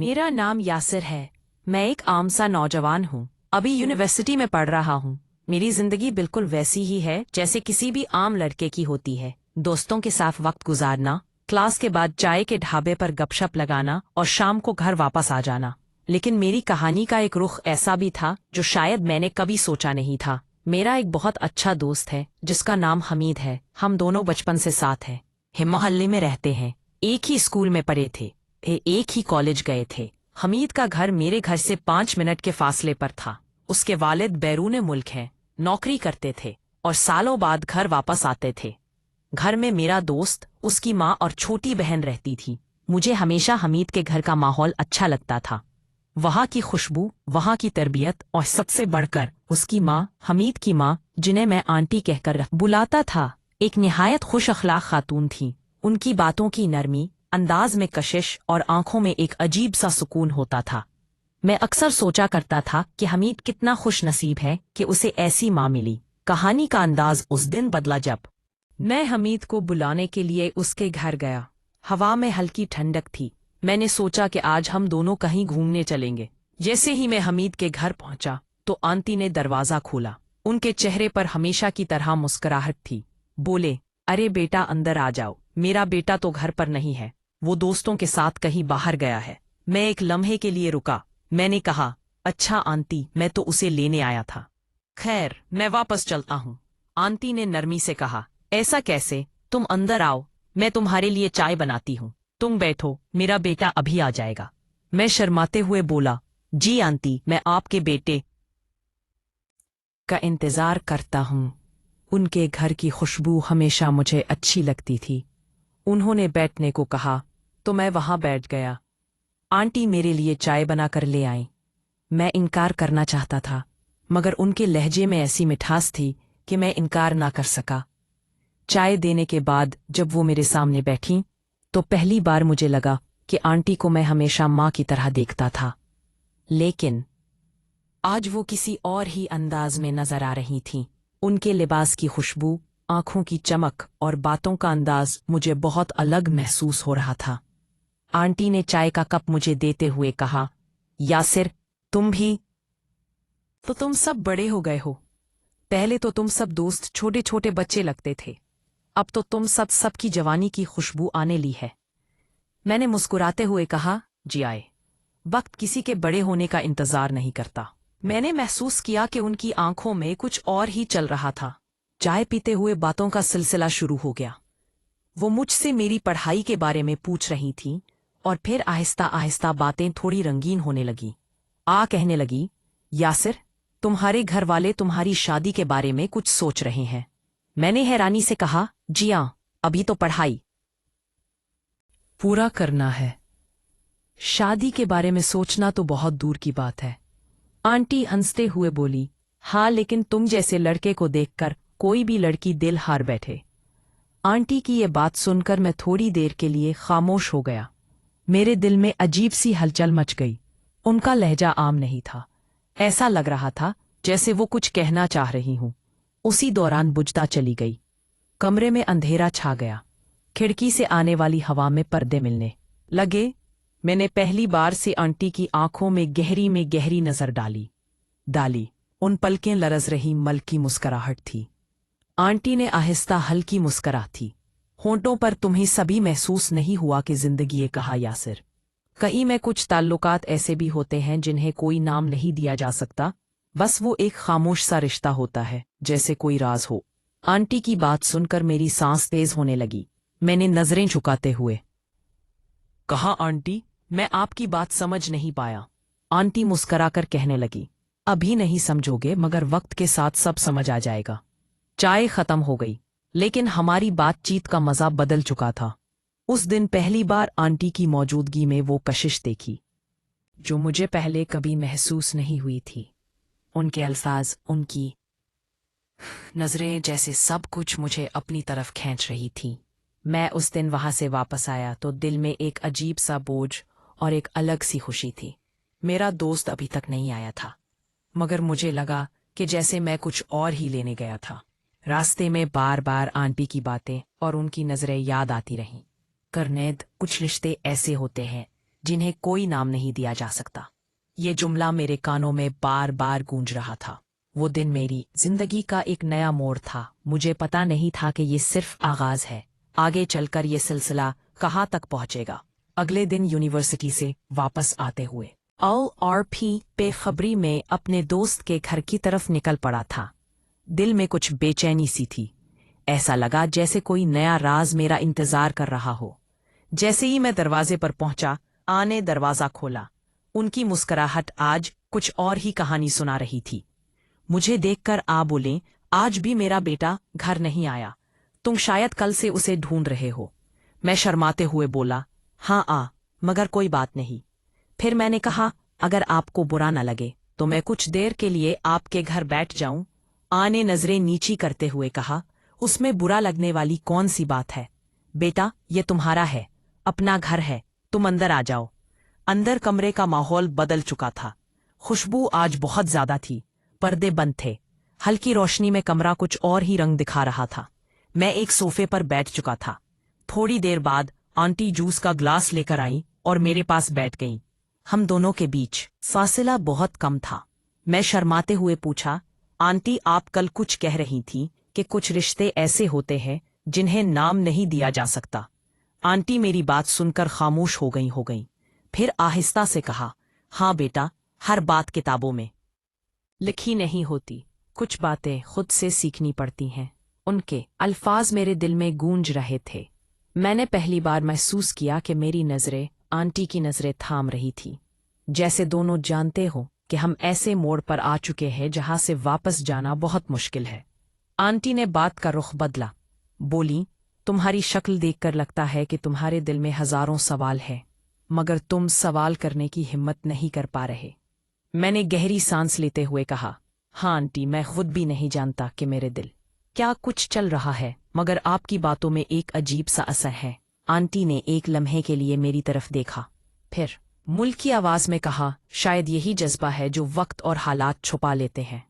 मेरा नाम यासिर है। मैं एक आम सा नौजवान हूँ, अभी यूनिवर्सिटी में पढ़ रहा हूँ। मेरी जिंदगी बिल्कुल वैसी ही है जैसे किसी भी आम लड़के की होती है। दोस्तों के साथ वक्त गुजारना, क्लास के बाद चाय के ढाबे पर गपशप लगाना और शाम को घर वापस आ जाना। लेकिन मेरी कहानी का एक रुख ऐसा भी था जो शायद मैंने कभी सोचा नहीं था। मेरा एक बहुत अच्छा दोस्त है जिसका नाम हमीद है। हम दोनों बचपन से साथ हैं, हम मोहल्ले में रहते हैं, एक ही स्कूल में पढ़े थे, एक ही कॉलेज गए थे। हमीद का घर मेरे घर से 5 मिनट के फासले पर था। उसके वालिद बैरून मुल्क हैं, नौकरी करते थे और सालों बाद घर वापस आते थे। घर में मेरा दोस्त, उसकी माँ और छोटी बहन रहती थी। मुझे हमेशा हमीद के घर का माहौल अच्छा लगता था। वहाँ की खुशबू, वहाँ की तरबियत और सबसे बढ़कर उसकी माँ, हमीद की माँ, जिन्हें मैं आंटी कहकर बुलाता था, एक निहायत खुश अखलाक खातून थी। उनकी बातों की नरमी, अंदाज में कशिश और आंखों में एक अजीब सा सुकून होता था। मैं अक्सर सोचा करता था कि हमीद कितना खुश नसीब है कि उसे ऐसी माँ मिली। कहानी का अंदाज उस दिन बदला जब मैं हमीद को बुलाने के लिए उसके घर गया। हवा में हल्की ठंडक थी। मैंने सोचा कि आज हम दोनों कहीं घूमने चलेंगे। जैसे ही मैं हमीद के घर पहुंचा तो आंटी ने दरवाजा खोला। उनके चेहरे पर हमेशा की तरह मुस्कुराहट थी। बोले, अरे बेटा अंदर आ जाओ। मेरा बेटा तो घर पर नहीं है, वो दोस्तों के साथ कहीं बाहर गया है। मैं एक लम्हे के लिए रुका। मैंने कहा, अच्छा आंटी, मैं तो उसे लेने आया था। खैर, मैं वापस चलता हूँ। आंटी ने नरमी से कहा, ऐसा कैसे? तुम अंदर आओ, मैं तुम्हारे लिए चाय बनाती हूँ। तुम बैठो, मेरा बेटा अभी आ जाएगा। मैं शर्माते हुए बोला, जी आंटी, मैं आपके बेटे का इंतजार करता हूँ। उनके घर की खुशबू हमेशा मुझे अच्छी लगती थी। उन्होंने बैठने को कहा तो मैं वहां बैठ गया। आंटी मेरे लिए चाय बनाकर ले आई। मैं इनकार करना चाहता था, मगर उनके लहजे में ऐसी मिठास थी कि मैं इनकार ना कर सका। चाय देने के बाद जब वो मेरे सामने बैठी तो पहली बार मुझे लगा कि आंटी को मैं हमेशा माँ की तरह देखता था, लेकिन आज वो किसी और ही अंदाज में नजर आ रही थीं। उनके लिबास की खुशबू, आंखों की चमक और बातों का अंदाज मुझे बहुत अलग महसूस हो रहा था। आंटी ने चाय का कप मुझे देते हुए कहा, यासिर, तुम भी तो तुम सब बड़े हो गए हो। पहले तो तुम सब दोस्त छोटे छोटे बच्चे लगते थे, अब तो तुम सबकी जवानी की खुशबू आने ली है। मैंने मुस्कुराते हुए कहा, जी आए। वक्त किसी के बड़े होने का इंतजार नहीं करता। मैंने महसूस किया कि उनकी आंखों में कुछ और ही चल रहा था। चाय पीते हुए बातों का सिलसिला शुरू हो गया। वो मुझसे मेरी पढ़ाई के बारे में पूछ रही थीं और फिर आहिस्ता आहिस्ता बातें थोड़ी रंगीन होने लगी। कहने लगी, यासिर, तुम्हारे घर वाले तुम्हारी शादी के बारे में कुछ सोच रहे हैं। मैंने हैरानी से कहा, जी हाँ, अभी तो पढ़ाई पूरा करना है। शादी के बारे में सोचना तो बहुत दूर की बात है। आंटी हंसते हुए बोली, हाँ, लेकिन तुम जैसे लड़के को देखकर कोई भी लड़की दिल हार बैठे। आंटी की ये बात सुनकर मैं थोड़ी देर के लिए खामोश हो गया। मेरे दिल में अजीब सी हलचल मच गई। उनका लहजा आम नहीं था। ऐसा लग रहा था जैसे वो कुछ कहना चाह रही हूं। उसी दौरान बुझता चली गई। कमरे में अंधेरा छा गया। खिड़की से आने वाली हवा में पर्दे मिलने लगे। मैंने पहली बार से आंटी की आंखों में गहरी नजर डाली। उन पलकें लरज रही मलकी मुस्कुराहट थी। आंटी ने आहिस्ता हल्की मुस्कुरा थी। होंठों पर तुम्हें सभी महसूस नहीं हुआ कि जिंदगी, ये कहा यासिर। कहीं में कुछ ताल्लुकात ऐसे भी होते हैं जिन्हें कोई नाम नहीं दिया जा सकता, बस वो एक खामोश सा रिश्ता होता है, जैसे कोई राज हो। आंटी की बात सुनकर मेरी सांस तेज होने लगी। मैंने नजरें झुकाते हुए कहा, आंटी, मैं आपकी बात समझ नहीं पाया। आंटी मुस्कुराकर कहने लगी, अभी नहीं समझोगे, मगर वक्त के साथ सब समझ आ जाएगा। चाय खत्म हो गई, लेकिन हमारी बातचीत का मजा बदल चुका था। उस दिन पहली बार आंटी की मौजूदगी में वो कशिश देखी जो मुझे पहले कभी महसूस नहीं हुई थी। उनके अल्फाज, उनकी नजरें, जैसे सब कुछ मुझे अपनी तरफ खींच रही थी। मैं उस दिन वहां से वापस आया तो दिल में एक अजीब सा बोझ और एक अलग सी खुशी थी। मेरा दोस्त अभी तक नहीं आया था, मगर मुझे लगा कि जैसे मैं कुछ और ही लेने गया था। रास्ते में बार बार आंटी की बातें और उनकी नजरें याद आती रहीं। करनेद, कुछ रिश्ते ऐसे होते हैं जिन्हें कोई नाम नहीं दिया जा सकता। ये जुमला मेरे कानों में बार बार गूंज रहा था। वो दिन मेरी जिंदगी का एक नया मोड़ था। मुझे पता नहीं था कि ये सिर्फ आगाज है, आगे चलकर ये सिलसिला कहाँ तक पहुंचेगा। अगले दिन यूनिवर्सिटी से वापस आते हुए ORP बेखबरी में अपने दोस्त के घर की तरफ निकल पड़ा था। दिल में कुछ बेचैनी सी थी। ऐसा लगा जैसे कोई नया राज मेरा इंतजार कर रहा हो। जैसे ही मैं दरवाजे पर पहुंचा, आने दरवाजा खोला। उनकी मुस्कुराहट आज कुछ और ही कहानी सुना रही थी। मुझे देखकर आ बोले, आज भी मेरा बेटा घर नहीं आया, तुम शायद कल से उसे ढूंढ रहे हो। मैं शर्माते हुए बोला, हाँ मगर कोई बात नहीं। फिर मैंने कहा, अगर आपको बुरा न लगे तो मैं कुछ देर के लिए आपके घर बैठ जाऊं। आने नजरें नीची करते हुए कहा, उसमें बुरा लगने वाली कौन सी बात है बेटा, ये तुम्हारा है, अपना घर है, तुम अंदर आ जाओ। अंदर कमरे का माहौल बदल चुका था। खुशबू आज बहुत ज्यादा थी। पर्दे बंद थे। हल्की रोशनी में कमरा कुछ और ही रंग दिखा रहा था। मैं एक सोफे पर बैठ चुका था। थोड़ी देर बाद आंटी जूस का ग्लास लेकर आई और मेरे पास बैठ गईं। हम दोनों के बीच फासला बहुत कम था। मैं शर्माते हुए पूछा, आंटी आप कल कुछ कह रही थीं कि कुछ रिश्ते ऐसे होते हैं जिन्हें नाम नहीं दिया जा सकता। आंटी मेरी बात सुनकर खामोश हो गई। फिर आहिस्ता से कहा, हाँ बेटा, हर बात किताबों में लिखी नहीं होती, कुछ बातें खुद से सीखनी पड़ती हैं। उनके अल्फाज मेरे दिल में गूंज रहे थे। मैंने पहली बार महसूस किया कि मेरी नजरें आंटी की नजरें थाम रही थी, जैसे दोनों जानते हो कि हम ऐसे मोड़ पर आ चुके हैं जहां से वापस जाना बहुत मुश्किल है। आंटी ने बात का रुख बदला। बोली, तुम्हारी शक्ल देखकर लगता है कि तुम्हारे दिल में हजारों सवाल हैं, मगर तुम सवाल करने की हिम्मत नहीं कर पा रहे। मैंने गहरी सांस लेते हुए कहा, हाँ आंटी, मैं खुद भी नहीं जानता कि मेरे दिल क्या कुछ चल रहा है, मगर आपकी बातों में एक अजीब सा असर है। आंटी ने एक लम्हे के लिए मेरी तरफ देखा, फिर मुल्की आवाज में कहा, शायद यही जज्बा है जो वक्त और हालात छुपा लेते हैं।